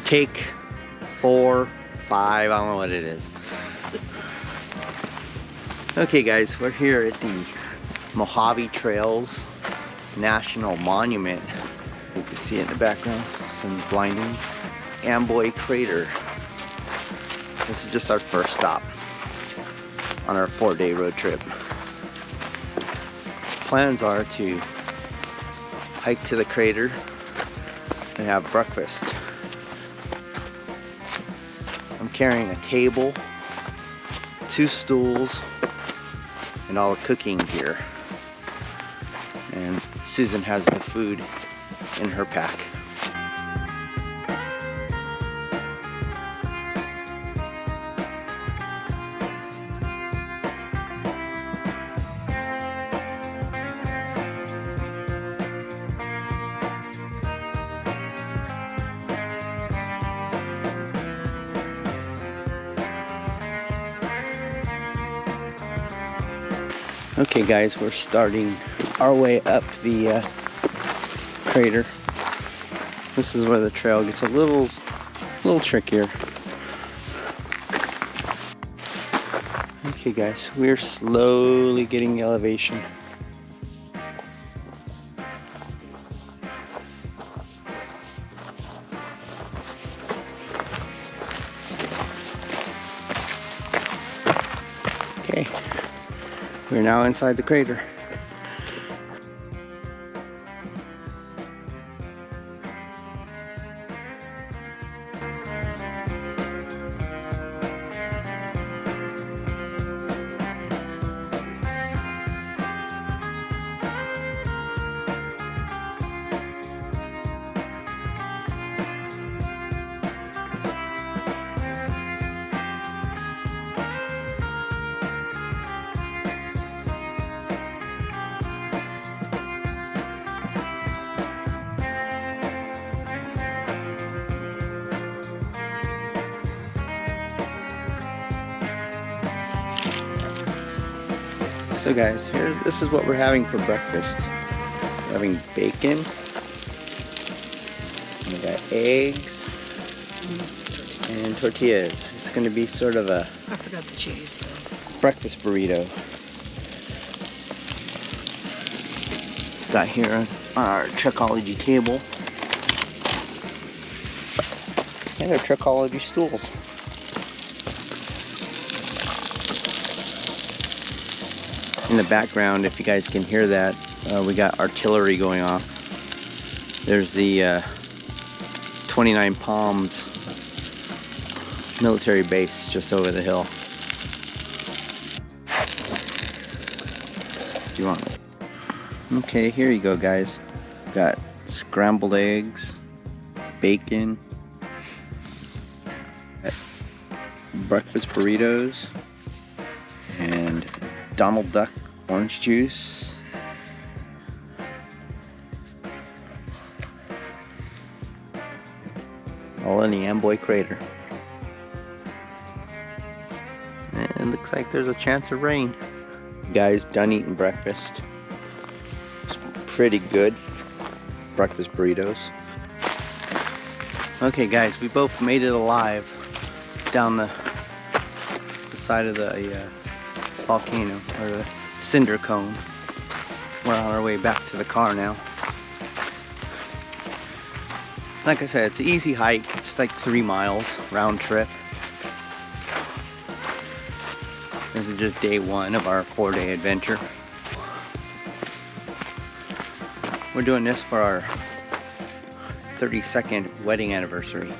Take 4, 5, I don't know what it is. Okay guys, we're here at the Mojave Trails National Monument. You can see it in the background, some blinding. Amboy Crater. This is just our first stop on our 4-day road trip. Plans are to hike to the crater and have breakfast. I'm carrying a table, 2 stools, and all the cooking gear. And Susan has the food in her pack. Okay guys, we're starting our way up the crater. This is where the trail gets a little trickier. Okay guys, we're slowly getting the elevation. Okay. We're now inside the crater. So guys, this is what we're having for breakfast. We're having bacon, and we got eggs, and tortillas. It's going to be sort of a I forgot the cheese. breakfast burrito. Got here on our Trekology table, and our Trekology stools. In the background, if you guys can hear that, we got artillery going off. There's the 29 Palms military base just over the hill. Do you want it? Okay, here you go guys. Got scrambled eggs, bacon, breakfast burritos, and Donald Duck orange juice. All in the Amboy Crater. And it looks like there's a chance of rain. Guys, done eating breakfast. It's pretty good. Breakfast burritos. Okay guys, we both made it alive down the side of the volcano, or the cinder cone. We're on our way back to the car now. Like I said, it's an easy hike. It's like 3 miles round trip. This is just day 1 of our 4-day adventure. We're doing this for our 32nd wedding anniversary.